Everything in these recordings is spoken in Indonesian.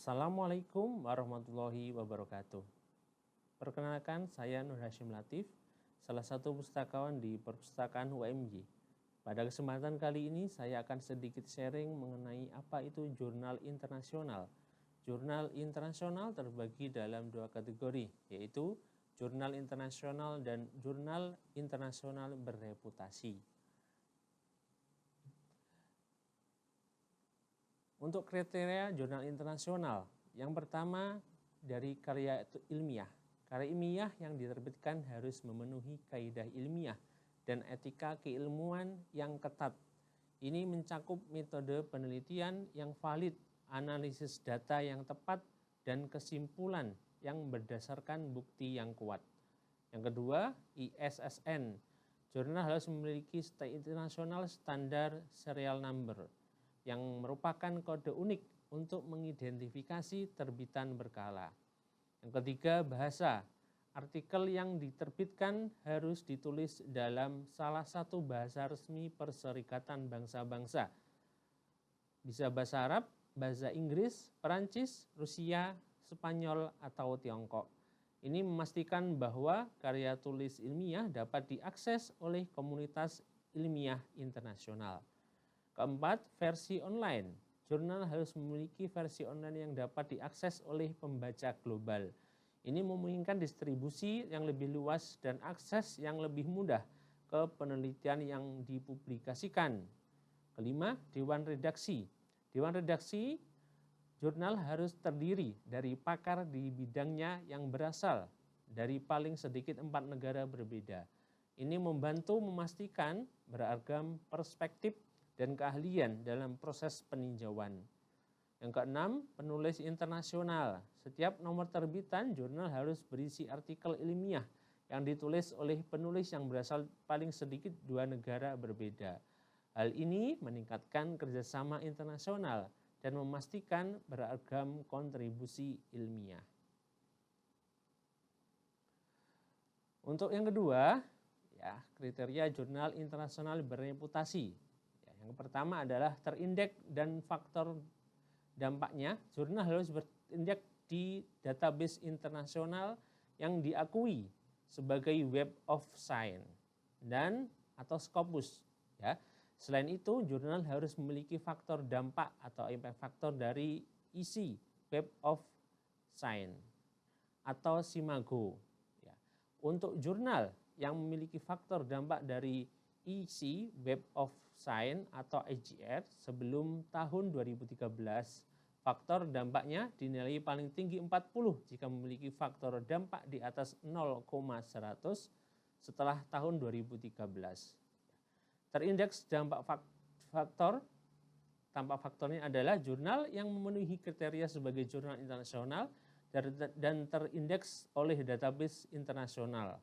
Assalamualaikum warahmatullahi wabarakatuh. Perkenalkan, saya Nur Hashim Latif, salah satu pustakawan di Perpustakaan UMY. Pada kesempatan kali ini saya akan sedikit sharing mengenai apa itu jurnal internasional. Jurnal internasional terbagi dalam dua kategori, yaitu jurnal internasional dan jurnal internasional berreputasi. Untuk kriteria jurnal internasional, yang pertama dari karya ilmiah. Karya ilmiah yang diterbitkan harus memenuhi kaidah ilmiah dan etika keilmuan yang ketat. Ini mencakup metode penelitian yang valid, analisis data yang tepat, dan kesimpulan yang berdasarkan bukti yang kuat. Yang kedua, ISSN. Jurnal harus memiliki internasional standar serial number yang merupakan kode unik untuk mengidentifikasi terbitan berkala. Yang ketiga, bahasa. Artikel yang diterbitkan harus ditulis dalam salah satu bahasa resmi Perserikatan Bangsa-Bangsa. Bisa bahasa Arab, bahasa Inggris, Perancis, Rusia, Spanyol, atau Tiongkok. Ini memastikan bahwa karya tulis ilmiah dapat diakses oleh komunitas ilmiah internasional. Keempat, versi online. Jurnal harus memiliki versi online yang dapat diakses oleh pembaca global. Ini memungkinkan distribusi yang lebih luas dan akses yang lebih mudah ke penelitian yang dipublikasikan. Kelima, dewan redaksi. Dewan redaksi jurnal harus terdiri dari pakar di bidangnya yang berasal dari paling sedikit 4 negara berbeda. Ini membantu memastikan beragam perspektif dan keahlian dalam proses peninjauan. Yang keenam, penulis internasional. Setiap nomor terbitan jurnal harus berisi artikel ilmiah yang ditulis oleh penulis yang berasal paling sedikit 2 negara berbeda. Hal ini meningkatkan kerjasama internasional dan memastikan beragam kontribusi ilmiah. Untuk yang kedua, kriteria jurnal internasional berreputasi. Yang pertama adalah terindeks dan faktor dampaknya. Jurnal harus berindeks di database internasional yang diakui sebagai Web of Science dan atau Scopus. Selain itu, jurnal harus memiliki faktor dampak atau impact factor dari ISI Web of Science atau SIMAGO. Untuk jurnal yang memiliki faktor dampak dari ISI Web of Science atau IGR sebelum tahun 2013, faktor dampaknya dinilai paling tinggi 40 jika memiliki faktor dampak di atas 0,100 setelah tahun 2013. Terindeks dampak faktor, dampak faktornya adalah jurnal yang memenuhi kriteria sebagai jurnal internasional dan terindeks oleh database internasional,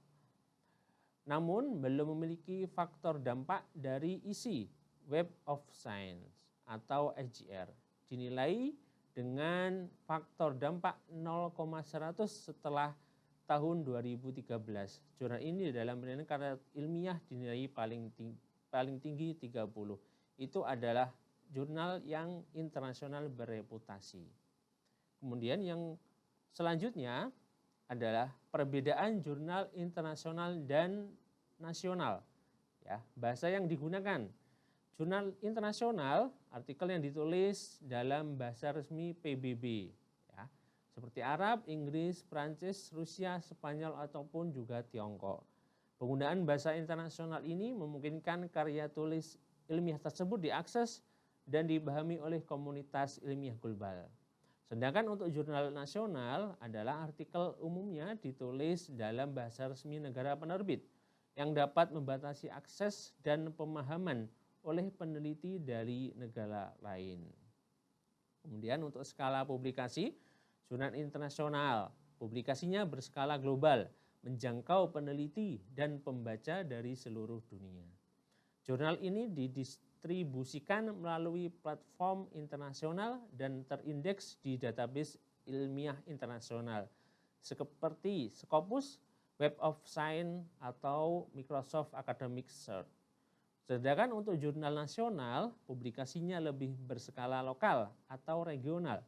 namun belum memiliki faktor dampak dari ISI Web of Science atau IGR, dinilai dengan faktor dampak 0,100 setelah tahun 2013. Jurnal ini dalam penelitian karya ilmiah dinilai paling tinggi 30. Itu adalah jurnal yang internasional berreputasi. Kemudian yang selanjutnya adalah perbedaan jurnal internasional dan nasional. Bahasa yang digunakan. Jurnal internasional, artikel yang ditulis dalam bahasa resmi PBB. Seperti Arab, Inggris, Prancis, Rusia, Spanyol, ataupun juga Tiongkok. Penggunaan bahasa internasional ini memungkinkan karya tulis ilmiah tersebut diakses dan dipahami oleh komunitas ilmiah global. Sedangkan untuk jurnal nasional adalah artikel umumnya ditulis dalam bahasa resmi negara penerbit yang dapat membatasi akses dan pemahaman oleh peneliti dari negara lain. Kemudian untuk skala publikasi, jurnal internasional publikasinya berskala global, menjangkau peneliti dan pembaca dari seluruh dunia. Jurnal ini didistribusikan melalui platform internasional dan terindeks di database ilmiah internasional seperti Scopus, Web of Science, atau Microsoft Academic Search. Sedangkan untuk jurnal nasional, publikasinya lebih berskala lokal atau regional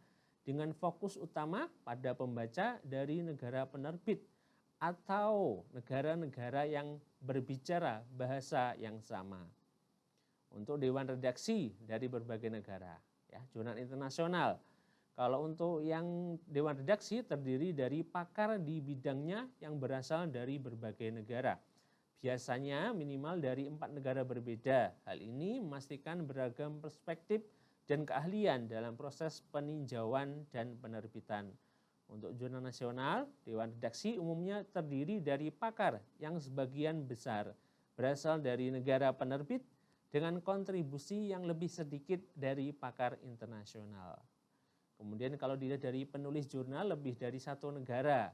dengan fokus utama pada pembaca dari negara penerbit atau negara-negara yang berbicara bahasa yang sama. Untuk dewan redaksi dari berbagai negara, ya, jurnal internasional. Kalau untuk yang dewan redaksi terdiri dari pakar di bidangnya yang berasal dari berbagai negara. Biasanya minimal dari 4 negara berbeda. Hal ini memastikan beragam perspektif dan keahlian dalam proses peninjauan dan penerbitan. Untuk jurnal nasional, dewan redaksi umumnya terdiri dari pakar yang sebagian besar berasal dari negara penerbit dengan kontribusi yang lebih sedikit dari pakar internasional. Kemudian kalau dilihat dari penulis jurnal lebih dari satu negara.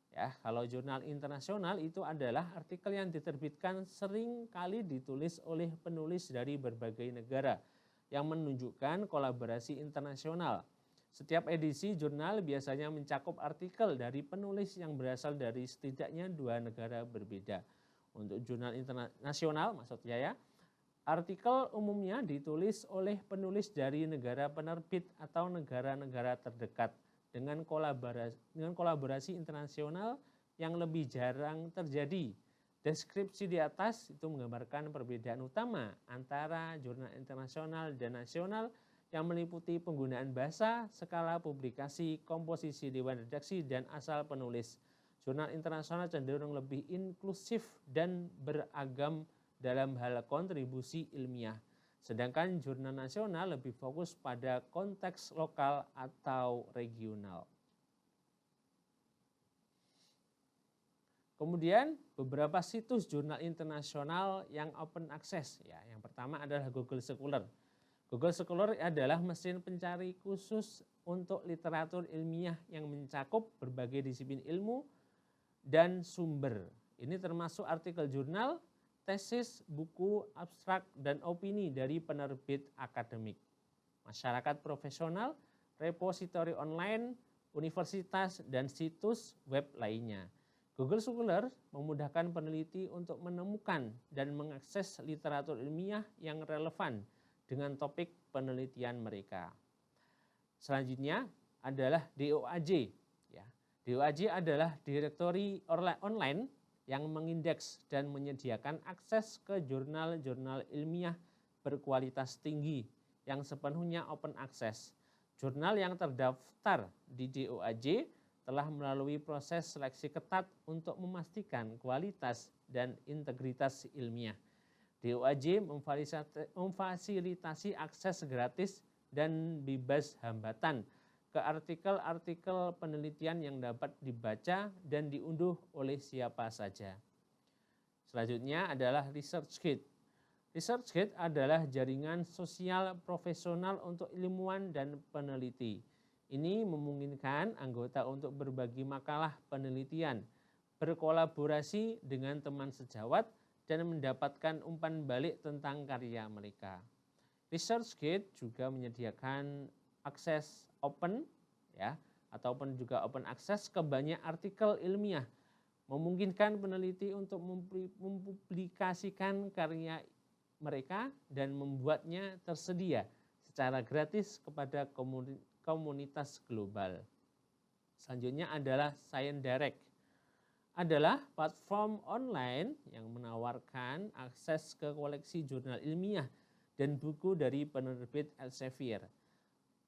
Ya, kalau jurnal internasional itu adalah artikel yang diterbitkan sering kali ditulis oleh penulis dari berbagai negara yang menunjukkan kolaborasi internasional. Setiap edisi jurnal biasanya mencakup artikel dari penulis yang berasal dari setidaknya 2 negara berbeda. Untuk jurnal internasional maksudnya ya, artikel umumnya ditulis oleh penulis dari negara penerbit atau negara-negara terdekat dengan kolaborasi internasional yang lebih jarang terjadi. Deskripsi di atas itu menggambarkan perbedaan utama antara jurnal internasional dan nasional yang meliputi penggunaan bahasa, skala publikasi, komposisi dewan redaksi, dan asal penulis. Jurnal internasional cenderung lebih inklusif dan beragam dalam hal kontribusi ilmiah. Sedangkan jurnal nasional lebih fokus pada konteks lokal atau regional. Kemudian beberapa situs jurnal internasional yang open access. Ya, yang pertama adalah Google Scholar. Google Scholar adalah mesin pencari khusus untuk literatur ilmiah yang mencakup berbagai disiplin ilmu dan sumber. Ini termasuk artikel jurnal, tesis, buku, abstrak, dan opini dari penerbit akademik, masyarakat profesional, repositori online, universitas, dan situs web lainnya. Google Scholar memudahkan peneliti untuk menemukan dan mengakses literatur ilmiah yang relevan dengan topik penelitian mereka. Selanjutnya adalah DOAJ. Ya, DOAJ adalah direktori online yang mengindeks dan menyediakan akses ke jurnal-jurnal ilmiah berkualitas tinggi yang sepenuhnya open access. Jurnal yang terdaftar di DOAJ telah melalui proses seleksi ketat untuk memastikan kualitas dan integritas ilmiah. DOAJ memfasilitasi akses gratis dan bebas hambatan ke artikel-artikel penelitian yang dapat dibaca dan diunduh oleh siapa saja. Selanjutnya adalah ResearchGate. ResearchGate adalah jaringan sosial profesional untuk ilmuwan dan peneliti. Ini memungkinkan anggota untuk berbagi makalah penelitian, berkolaborasi dengan teman sejawat, dan mendapatkan umpan balik tentang karya mereka. ResearchGate juga menyediakan akses open, ya, ataupun juga open access ke banyak artikel ilmiah, memungkinkan peneliti untuk mempublikasikan karya mereka dan membuatnya tersedia secara gratis kepada komunitas global. Selanjutnya adalah ScienceDirect. Adalah platform online yang menawarkan akses ke koleksi jurnal ilmiah dan buku dari penerbit Elsevier.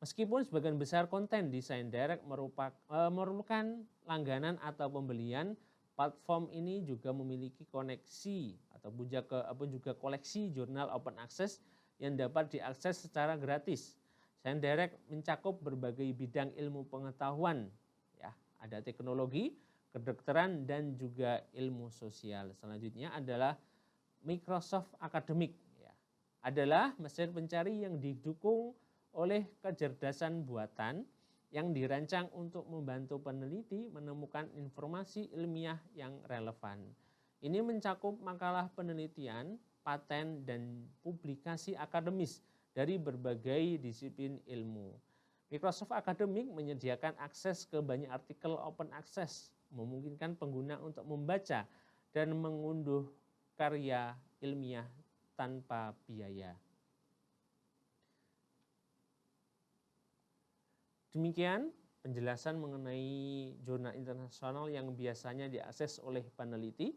Meskipun sebagian besar konten di ScienceDirect merupakan langganan atau pembelian, platform ini juga memiliki koneksi ataupun juga koleksi jurnal open access yang dapat diakses secara gratis. ScienceDirect mencakup berbagai bidang ilmu pengetahuan, ya, ada teknologi, kedokteran, dan juga ilmu sosial. Selanjutnya adalah Microsoft Academic. Ya, adalah mesin pencari yang didukung oleh kecerdasan buatan yang dirancang untuk membantu peneliti menemukan informasi ilmiah yang relevan. Ini mencakup makalah penelitian, paten, dan publikasi akademis dari berbagai disiplin ilmu. Microsoft Academic menyediakan akses ke banyak artikel open access, memungkinkan pengguna untuk membaca dan mengunduh karya ilmiah tanpa biaya. Demikian penjelasan mengenai jurnal internasional yang biasanya diakses oleh peneliti.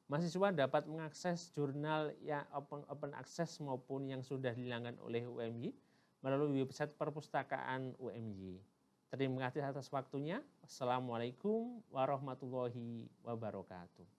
Mahasiswa dapat mengakses jurnal yang open access maupun yang sudah dilanggan oleh UMY melalui website perpustakaan UMY. Terima kasih atas waktunya. Wassalamualaikum warahmatullahi wabarakatuh.